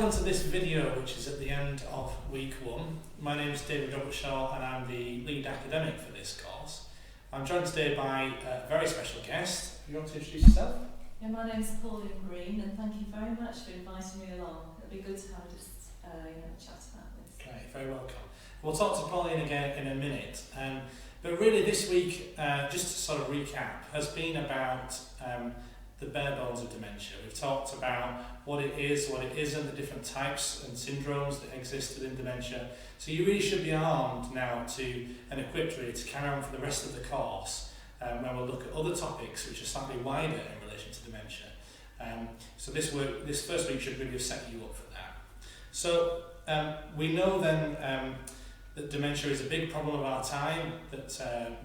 welcome to this video, which is at the end of week 1. My name is David Robertshaw and I'm the lead academic for this course. I'm joined today by a very special guest. You want to introduce yourself? Yeah, my name is Pauline Green, and thank you very much for inviting me along. It'll be good to have a chat about this. Great, very welcome. We'll talk to Pauline again in a minute. But really this week, just to sort of recap, has been about the bare bones of dementia. We've talked about what it is, what it isn't, the different types and syndromes that exist within dementia. So you really should be armed now and equipped really to carry on for the rest of the course when we'll look at other topics which are slightly wider in relation to dementia. So this first week should really have set you up for that. So we know then that dementia is a big problem of our time, that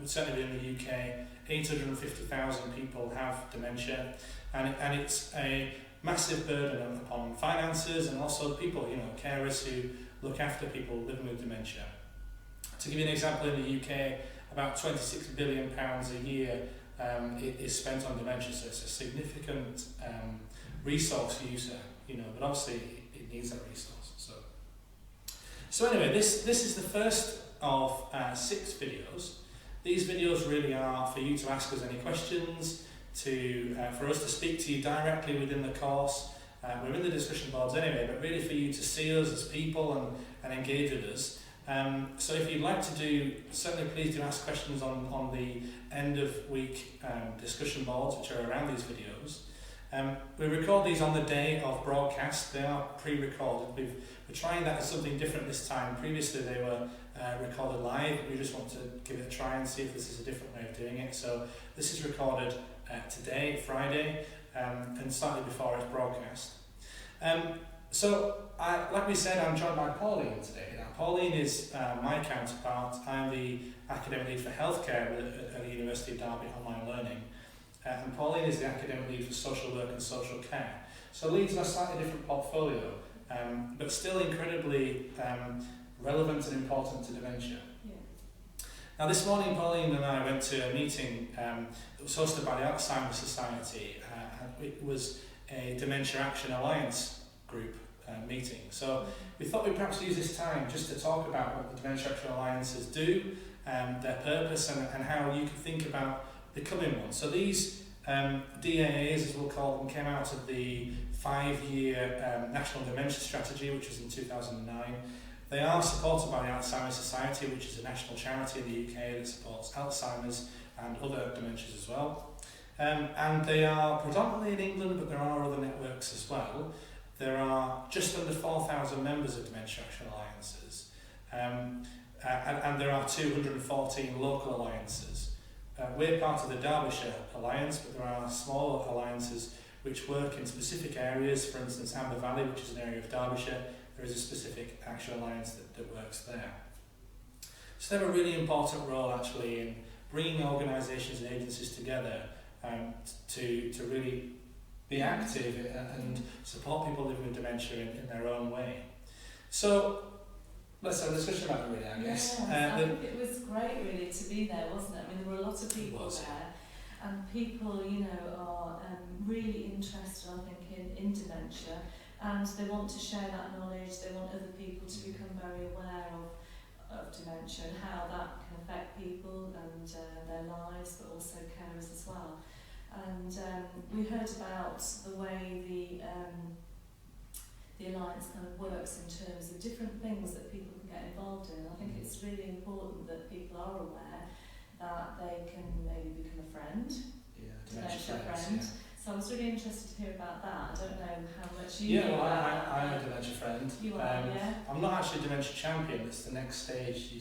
certainly in the UK, 850,000 people have dementia, and it's a massive burden upon finances and also people, carers who look after people living with dementia. To give you an example, in the UK, about £26 billion a year is spent on dementia, so it's a significant resource user, but obviously it needs that resource. So anyway, this is the first of 6 videos. These videos really are for you to ask us any questions, for us to speak to you directly within the course. We're in the discussion boards anyway, but really for you to see us as people and engage with us. So if you'd like to do, certainly please do ask questions on the end of week discussion boards which are around these videos. We record these on the day of broadcast. They are pre-recorded. We're trying that as something different this time. Previously they were recorded live. We just want to give it a try and see if this is a different way of doing it. So this is recorded today, Friday, and slightly before it's broadcast. Like we said, I'm joined by Pauline today. Now, Pauline is my counterpart. I'm the academic lead for healthcare at the University of Derby Online Learning. And Pauline is the academic lead for social work and social care. So leads on a slightly different portfolio, but still incredibly relevant and important to dementia. Yeah. Now this morning Pauline and I went to a meeting that was hosted by the Alzheimer's Society. It was a Dementia Action Alliance group meeting. So we thought we'd perhaps use this time just to talk about what the Dementia Action Alliances do, their purpose, and how you can think about becoming one. So these DAAs, as we'll call them, came out of the 5-year National Dementia Strategy, which was in 2009. They are supported by the Alzheimer's Society, which is a national charity in the UK that supports Alzheimer's and other dementias as well. And they are predominantly in England, but there are other networks as well. There are just under 4,000 members of Dementia Action Alliances, and there are 214 local alliances. We're part of the Derbyshire Alliance, but there are smaller alliances which work in specific areas. For instance, Amber Valley, which is an area of Derbyshire, there is a specific action alliance that works there. So they have a really important role actually in bringing organisations and agencies together to really be active and support people living with dementia in their own way. So let's have a discussion about it really, I guess. Yes, I think it was great really to be there, wasn't it? I mean, there were a lot of people there, and people, are really interested, I think, in dementia, and they want to share that knowledge. They want other people to become very aware of dementia and how that can affect people and their lives, but also carers as well. And we heard about the way the Alliance kind of works in terms of different things that people can get involved in. I think it's really important that people are aware that they can maybe become a friend, dementia friend. Yeah. So I was really interested to hear about that. I don't know how much you know about that. I'm a dementia friend. You are, yeah? I'm not actually a dementia champion, that's the next stage.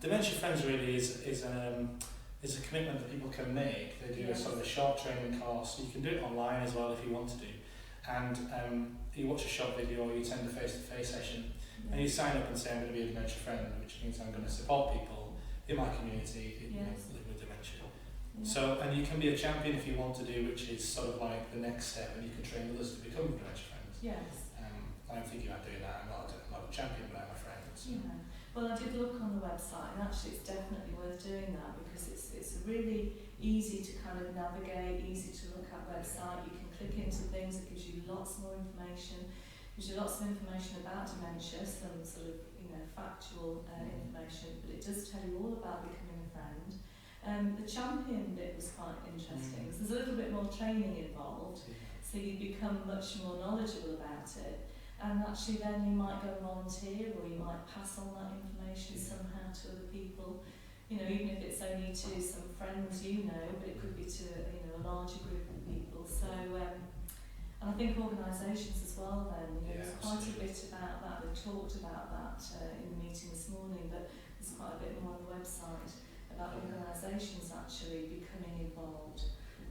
Dementia Friends really is a commitment that people can make. They do a sort of a short training course. You can do it online as well if you want to do. And you watch a short video or you attend a face-to-face session and you sign up and say, I'm going to be a dementia friend, which means I'm going to support people in my community living with dementia. Yeah. So, and you can be a champion if you want to do, which is sort of like the next step, and you can train others to become dementia friends. Yes. I'm thinking about doing that. I'm not a champion, but I'm a friend. So. Yeah. Well, I did look on the website, and actually it's definitely worth doing that because it's really easy to kind of navigate, easy to look at website. You can click into things, it gives you lots more information. gives you lots of information about dementia, some sort of factual information, but it does tell you all about becoming a friend. The champion bit was quite interesting. So there's a little bit more training involved, so you become much more knowledgeable about it. And actually then you might go and volunteer, or you might pass on that information somehow to other people. Even if it's only to some friends but it could be to a larger group of people. So, and I think organisations as well then, there's quite a bit about that. We've talked about that in the meeting this morning, but there's quite a bit more on the website about organisations actually becoming involved.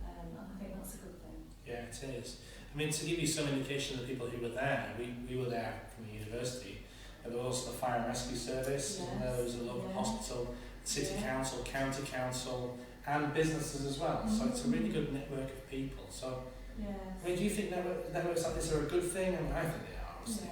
And I think that's a good thing. Yeah, it is. I mean, to give you some indication of the people who were there, we were there from the university, and there was also the fire and rescue service, and there was a local hospital, city council, county council, and businesses as well. So it's a really good network of people. So, I mean, do you think networks like this are a good thing? I mean, I think they are, obviously.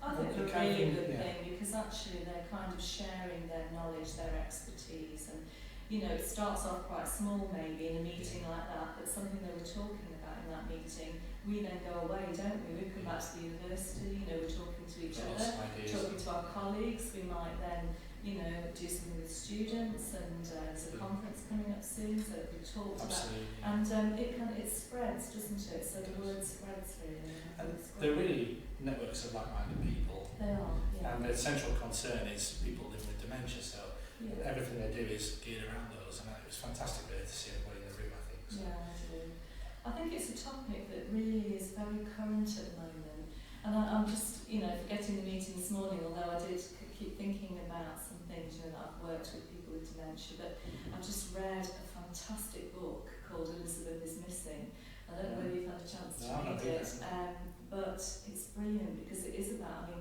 I think they're a really good thing, because actually they're kind of sharing their knowledge, their expertise, and it starts off quite small maybe in a meeting like that, but something they were talking about in that meeting, we then go away, don't we? We come back to the university, we're talking to each other, talking to our colleagues. We might then do something with students, and there's a conference coming up soon, so we talk about, and it spreads, doesn't it? So the word spreads really. And they're really networks of like-minded people. They are, And their central concern is people living with dementia, so everything they do is geared around those, and it was fantastic really to see everybody in the room, I think. So. Yeah, I do. I think it's a topic that really is very current at the moment, and I'm just, forgetting the meeting this morning, although I did keep thinking about some things, that I've worked with people with dementia, but I've just read a fantastic book called Elizabeth is Missing. I don't know whether you've had a chance to read it, but it's brilliant, because it is about,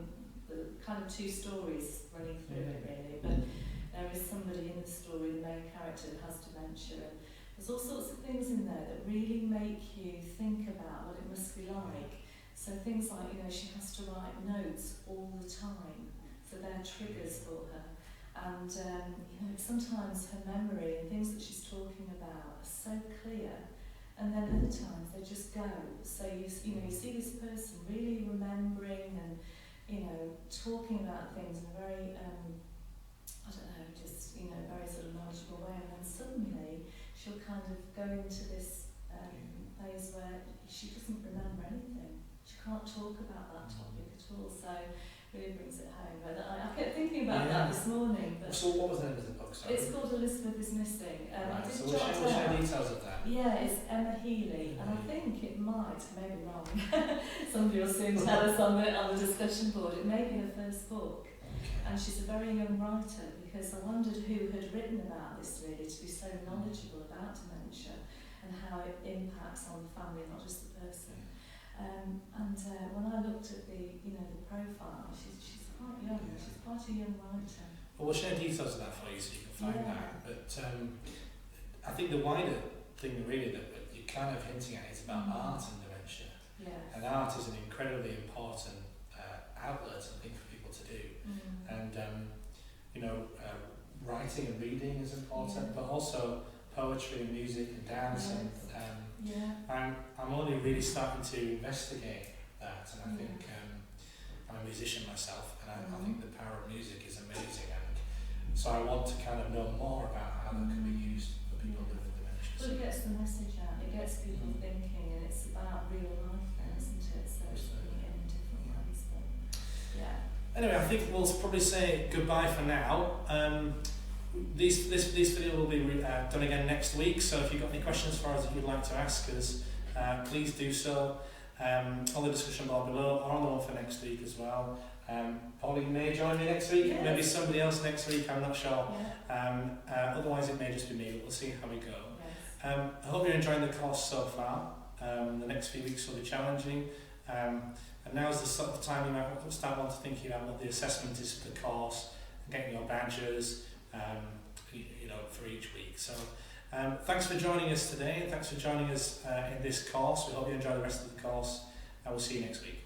the kind of two stories running through it really, but there is somebody in the story, the main character, that has dementia, and there's all sorts of things in there that really make you think about what it must be like. So things like, she has to write notes all the time, so they're triggers for her. And, sometimes her memory and things that she's talking about are so clear, and then other times they just go. So you see this person really remembering and, talking about things in a very, very sort of knowledgeable way, and then suddenly she'll kind of go into this phase where she doesn't remember anything. She can't talk about that topic at all, so it really brings it home. But I kept thinking about that this morning. But so what was the name of the book? Sorry? It's called Elizabeth is Missing. Right, so we'll share details of that. Yeah, it's Emma Healy, and I think it might, I may be wrong, somebody will soon tell us on the discussion board, it may be her first book. And she's a very young writer, because I wondered who had written about this really, to be so knowledgeable about dementia and how it impacts on the family, not just the person. When I looked at the profile, she's quite young. She's quite a young writer. Well, we'll share details of that for you so you can find that. But I think the wider thing really that you're kind of hinting at is about art and dementia. And art is an incredibly important outlet and thing for people to do. And writing and reading is important, but also poetry and music and dance. And I'm only really starting to investigate that, and I think I'm a musician myself, and I think the power of music is amazing, and so I want to kind of know more about how that can be used for people living with dementia. Well, it gets the message out, it gets people thinking, and it's about real life then, isn't it? So it's putting it in different ways. But, anyway, I think we'll probably say goodbye for now. This video will be done again next week, so if you've got any questions for us that you'd like to ask us, please do so. On the discussion bar below, or on the one for next week as well. Pauline may join me next week, maybe somebody else next week, I'm not sure. Otherwise it may just be me, but we'll see how we go. I hope you're enjoying the course so far. The next few weeks will be challenging. And now's the sort of time you might start wanting to thinking about what the assessment is for the course, and getting your badges, for each week. So thanks for joining us today, and thanks for joining us in this course. We hope you enjoy the rest of the course, and we'll see you next week.